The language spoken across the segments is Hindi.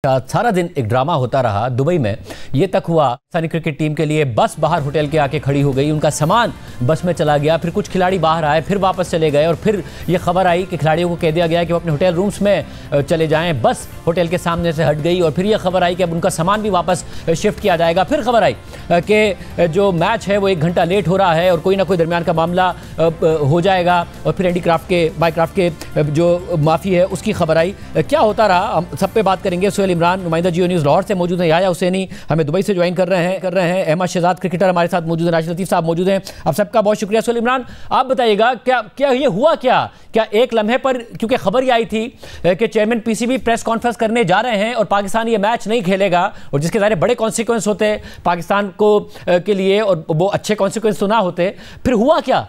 सारा दिन एक ड्रामा होता रहा दुबई में। ये तक हुआ पाकिस्तानी क्रिकेट टीम के लिए बस बाहर होटल के आके खड़ी हो गई, उनका सामान बस में चला गया, फिर कुछ खिलाड़ी बाहर आए, फिर वापस चले गए और फिर ये खबर आई कि खिलाड़ियों को कह दिया गया कि वो अपने होटल रूम्स में चले जाएं। बस होटल के सामने से हट गई और फिर ये खबर आई कि अब उनका सामान भी वापस शिफ्ट किया जाएगा। फिर खबर आई कि जो मैच है वो 1 घंटा लेट हो रहा है और कोई ना कोई दरमियान का मामला हो जाएगा। और फिर हैंडीक्राफ्ट के बाईक्राफ्ट के जो माफ़ी है उसकी खबर आई। क्या होता रहा हम सब पे बात करेंगे। सुहेल इमरान नुमाइंदा जियो न्यूज़ लाहौर से मौजूद है, याया हुसैनी हमें दुबई से ज्वाइन कर रहे हैं, अहमद शहजाद क्रिकेटर हमारे साथ मौजूद है, राशिद लतीफ़ साहब मौजूद हैं। आप सबका बहुत शुक्रिया। सुहेल इमरान, आप बताइएगा क्या ये हुआ क्या एक लम्हे पर, क्योंकि खबर ये आई थी कि चेयरमैन पीसीबी प्रेस कॉन्फ्रेंस करने जा रहे हैं और पाकिस्तान ये मैच नहीं खेलेगा और जिसके ज़ाहिर बड़े कॉन्सिक्वेंस होते पाकिस्तान को के लिए और वो अच्छे कॉन्सिक्वेंस तो ना होते, फिर हुआ क्या?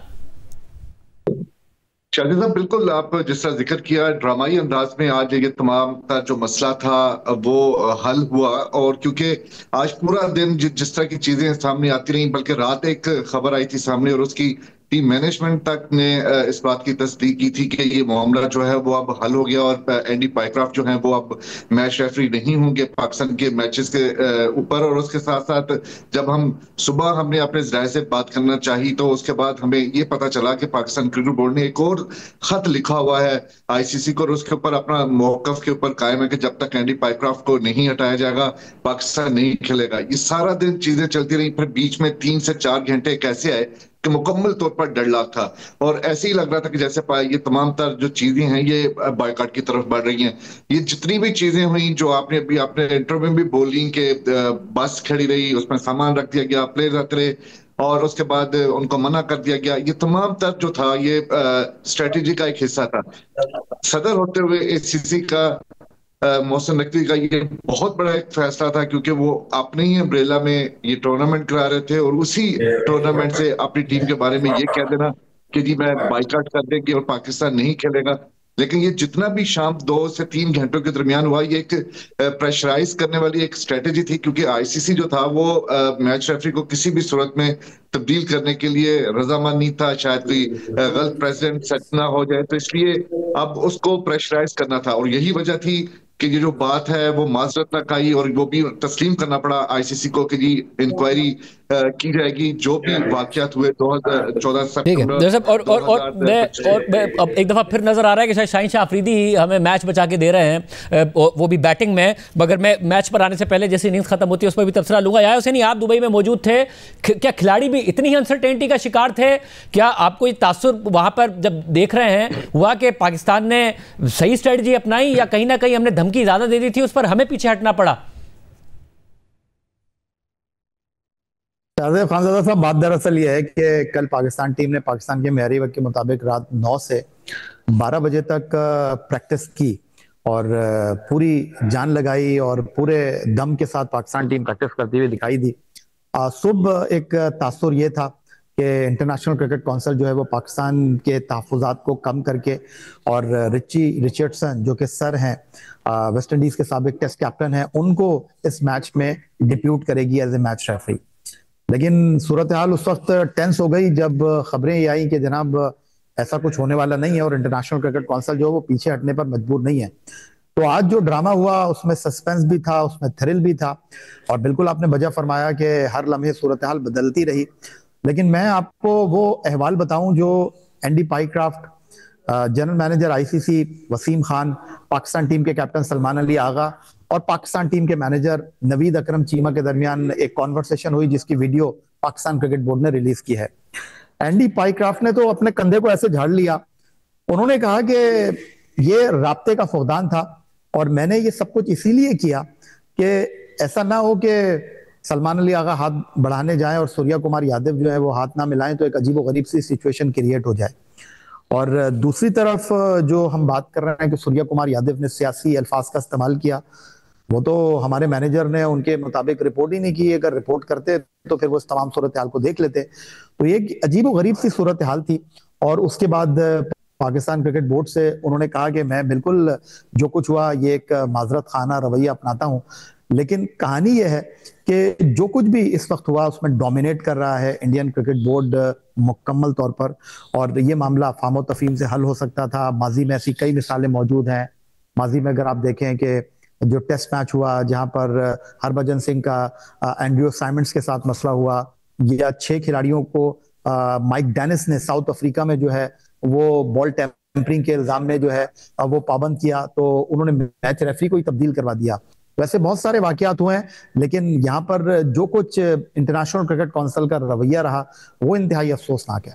शाहिद साहब, बिल्कुल आप जिस तरह जिक्र किया ड्रामाई अंदाज में आज ये तमाम का जो मसला था वो हल हुआ। और क्योंकि आज पूरा दिन जिस तरह की चीजें सामने आती रही, बल्कि रात एक खबर आई थी सामने और उसकी टीम मैनेजमेंट तक ने इस बात की तस्दीक की थी कि ये मामला जो है वो अब हल हो गया और एंडी पाइक्राफ्ट जो है वो अब मैच रेफरी नहीं होंगे पाकिस्तान के मैचेस के ऊपर। और उसके साथ साथ जब हम सुबह हमने अपने जराये से बात करना चाहिए तो उसके बाद हमें ये पता चला कि पाकिस्तान क्रिकेट बोर्ड ने एक और खत लिखा हुआ है आईसीसी को और उसके ऊपर अपना मौकफ के ऊपर कायम है कि जब तक एंडी पाइक्राफ्ट को नहीं हटाया जाएगा पाकिस्तान नहीं खेलेगा। ये सारा दिन चीजें चलती रही, फिर बीच में 3 से 4 घंटे कैसे आए कि मुकम्मल तौर पर डेडलॉक था और ऐसे ही लग रहा था कि जैसे ये तमाम तर जो चीजें हैं ये बायकॉट की तरफ बढ़ रही हैं। ये जितनी भी चीजें हुई जो आपने अभी अपने इंटरव्यू में भी बोली कि बस खड़ी रही, उसमें सामान रख दिया गया, प्लेयर रख रहे और उसके बाद उनको मना कर दिया गया, ये तमाम तर जो था ये स्ट्रेटेजी का एक हिस्सा था। सदर होते हुए एसीसी का मोहसिन नकवी का ये बहुत बड़ा एक फैसला था क्योंकि वो अपने ही अम्ब्रेला में ये टूर्नामेंट करा रहे थे और उसी टूर्नामेंट से अपनी टीम के बारे में ये कह देना कि जी मैं बाइकआउट कर देंगे और पाकिस्तान नहीं खेलेगा। लेकिन ये जितना भी शाम 2 से 3 घंटों के दरमियान हुआ ये एक प्रेशराइज करने वाली एक स्ट्रेटेजी थी क्योंकि आईसीसी जो था वो मैच रेफरी को किसी भी सूरत में तब्दील करने के लिए रजामंद नहीं था। शायद कोई गलत प्रेसिडेंट सेट ना हो जाए तो इसलिए अब उसको प्रेशराइज करना था और यही वजह थी कि ये जो बात है वो माजरत तक आई और वो भी तस्लीम करना पड़ा आईसीसी को कि जी इंक्वायरी की जाएगी जो भी वाकयात हुए 2014 सितंबर। और मैं अब एक दफा फिर नजर आ रहा है कि शायद शाहीन शाह अफरीदी ही हमें मैच बचा के दे रहे हैं, वो भी बैटिंग में। मगर मैं मैच पर आने से पहले जैसे इनिंग्स खत्म होती है उस पर भी तबसरा लूंगा। याया हुसैनी, आप दुबई में मौजूद थे, क्या खिलाड़ी भी इतनी ही अनसर्टेनिटी का शिकार थे? क्या आपको ये तासुर वहां पर जब देख रहे हैं हुआ कि पाकिस्तान ने सही स्ट्रेटजी अपनाई या कहीं ना कहीं हमने धमकी ज्यादा दे दी थी, उस पर हमें पीछे हटना पड़ा? खानजादा साहब, बात दरअसल ये है कि कल पाकिस्तान टीम ने पाकिस्तान के मेहरी वक्त के मुताबिक रात 9 से 12 बजे तक प्रैक्टिस की और पूरी जान लगाई और पूरे दम के साथ पाकिस्तान टीम प्रैक्टिस करती हुई दिखाई दी। सुबह एक तासुर ये था कि इंटरनेशनल क्रिकेट काउंसिल जो है वो पाकिस्तान के तहफ़्फ़ुज़ात को कम करके और रिचर्डसन जो कि सर हैं वेस्ट इंडीज के साबिक टेस्ट कैप्टन हैं उनको इस मैच में डिप्यूट करेगी एज ए मैच रेफरी। लेकिन सूरत हाल उस वक्त टेंस हो गई जब खबरें ये आई कि जनाब ऐसा कुछ होने वाला नहीं है और इंटरनेशनल क्रिकेट काउंसिल जो है वो पीछे हटने पर मजबूर नहीं है। तो आज जो ड्रामा हुआ उसमें सस्पेंस भी था, उसमें थ्रिल भी था और बिल्कुल आपने वजह फरमाया कि हर लम्हे सूरत हाल बदलती रही। लेकिन मैं आपको वो अहवाल बताऊं जो Andy Pycroft, general manager ICC Wasim Khan, Pakistan team के कैप्टन सलमान अली आगा और पाकिस्तान टीम के मैनेजर नवीद अकरम चीमा के दरमियान एक कॉन्वर्सेशन हुई जिसकी वीडियो पाकिस्तान क्रिकेट बोर्ड ने रिलीज की है। एंडी पाइक्राफ्ट ने तो अपने कंधे को ऐसे झाड़ लिया, उन्होंने कहा कि ये राब्ते का फुकदान था और मैंने ये सब कुछ इसीलिए किया कि ऐसा ना हो कि सलमान अली आगा हाथ बढ़ाने जाएं और सूर्या कुमार यादव जो है वो हाथ ना मिलाएं तो एक अजीब गरीब सी सिचुएशन क्रिएट हो जाए। और दूसरी तरफ जो हम बात कर रहे हैं कि सूर्या कुमार यादव ने सियासी अल्फाज का इस्तेमाल किया, वो तो हमारे मैनेजर ने उनके मुताबिक रिपोर्ट ही नहीं की। अगर रिपोर्ट करते तो फिर वो इस तमाम सूरत हाल को देख लेते। तो ये अजीब व गरीब सी सूरत हाल थी। और उसके बाद पाकिस्तान क्रिकेट बोर्ड से उन्होंने कहा कि मैं बिल्कुल जो कुछ हुआ ये एक माजरत खाना रवैया अपनाता हूँ, लेकिन कहानी ये है कि जो कुछ भी इस वक्त हुआ उसमें डोमिनेट कर रहा है इंडियन क्रिकेट बोर्ड मुकम्मल तौर पर। और ये मामला अफ़वाह व तफ़हीम से हल हो सकता था। माजी में ऐसी कई मिसालें मौजूद हैं। माजी में अगर आप देखें कि जो टेस्ट मैच हुआ जहां पर हरभजन सिंह का एंड्रयू साइमंड्स के साथ मसला हुआ, या 6 खिलाड़ियों को माइक डेनिस ने साउथ अफ्रीका में जो है वो बॉल टेम्परिंग के इल्जाम में जो है वो पाबंद किया, तो उन्होंने मैच रेफरी को ही तब्दील करवा दिया। वैसे बहुत सारे वाकयात हुए हैं, लेकिन यहाँ पर जो कुछ इंटरनेशनल क्रिकेट काउंसिल का रवैया रहा वो इंतहाई अफसोसनाक है।